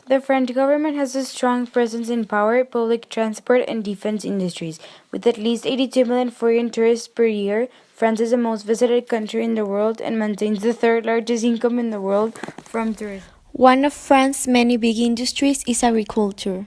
The French government has a strong presence in power, public transport, and defense industries. With at least 82 million foreign tourists per year, France is the most visited country in the world and maintains the third largest income in the world from tourism. One of France's many big industries is agriculture.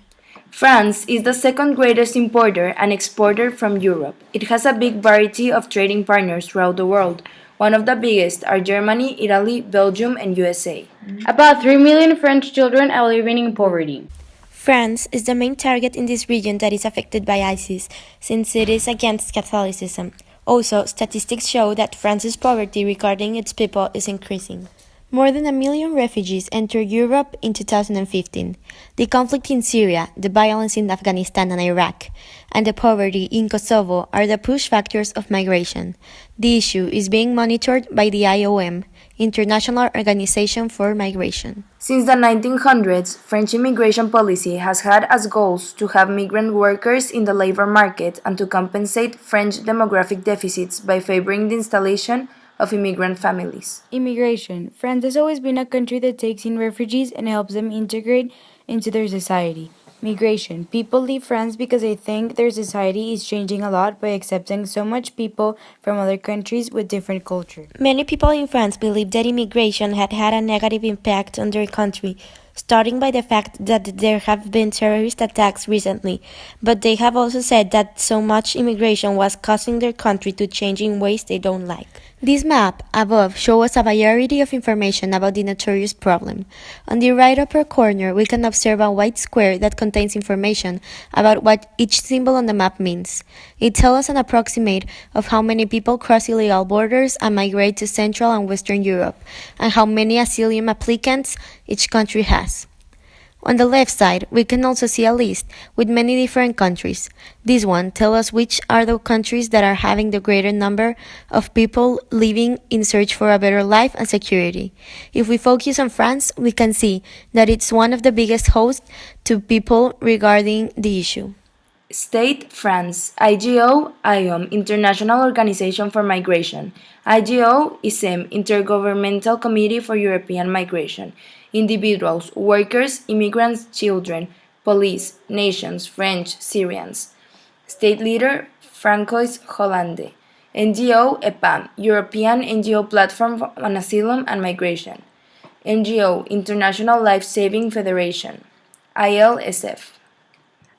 France is the second greatest importer and exporter from Europe. It has a big variety of trading partners throughout the world. One of the biggest are Germany, Italy, Belgium, and USA. About 3 million French children are living in poverty. France is the main target in this region that is affected by ISIS, since it is against Catholicism. Also, statistics show that France's poverty regarding its people is increasing. More than 1 million refugees entered Europe in 2015. The conflict in Syria, the violence in Afghanistan and Iraq, and the poverty in Kosovo are the push factors of migration. The issue is being monitored by the IOM, International Organization for Migration. Since the 1900s, French immigration policy has had as goals to have migrant workers in the labor market and to compensate French demographic deficits by favoring the installation of immigrant families. Immigration. France has always been a country that takes in refugees and helps them integrate into their society. Migration. People leave France because they think their society is changing a lot by accepting so much people from other countries with different culture. Many people in France believe that immigration had had a negative impact on their country, starting by the fact that there have been terrorist attacks recently, but they have also said that so much immigration was causing their country to change in ways they don't like. This map above shows us a variety of information about the notorious problem. On the right upper corner, we can observe a white square that contains information about what each symbol on the map means. It tells us an approximate of how many people cross illegal borders and migrate to Central and Western Europe, and how many asylum applicants each country has. On the left side, we can also see a list with many different countries. This one tells us which are the countries that are having the greater number of people living in search for a better life and security. If we focus on France, we can see that it's one of the biggest hosts to people regarding the issue. State France, IGO, IOM, International Organization for Migration. IGO, ICEM, Intergovernmental Committee for European Migration. Individuals, workers, immigrants, children, police, nations, French, Syrians. State leader, Francois Hollande. NGO, EPAM, European NGO Platform on Asylum and Migration. NGO, International Life Saving Federation. ILSF.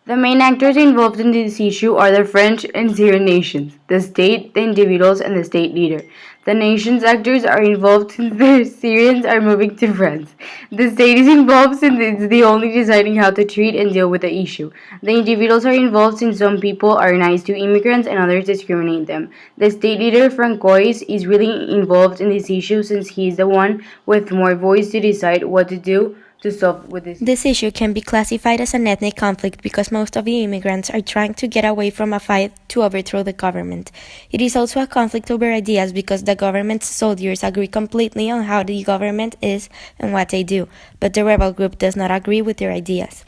The main actors involved in this issue are the French and Syrian nations, the state, the individuals, and the state leader. The nations actors are involved since the Syrians are moving to France. The state is involved since it's the only deciding how to treat and deal with the issue. The individuals are involved since some people are nice to immigrants and others discriminate them. The state leader, Francois, is really involved in this issue since he is the one with more voice to decide what to do to solve with this. This issue can be classified as an ethnic conflict because most of the immigrants are trying to get away from a fight to overthrow the government. It is also a conflict over ideas because the government's soldiers agree completely on how the government is and what they do, but the rebel group does not agree with their ideas.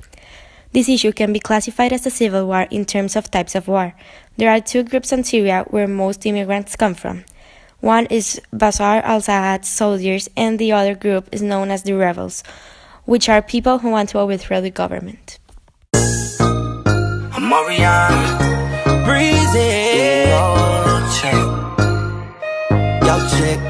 This issue can be classified as a civil war in terms of types of war. There are two groups in Syria where most immigrants come from. One is Bashar al-Assad's soldiers and the other group is known as the rebels, which are people who want to overthrow the government. Yo, chick.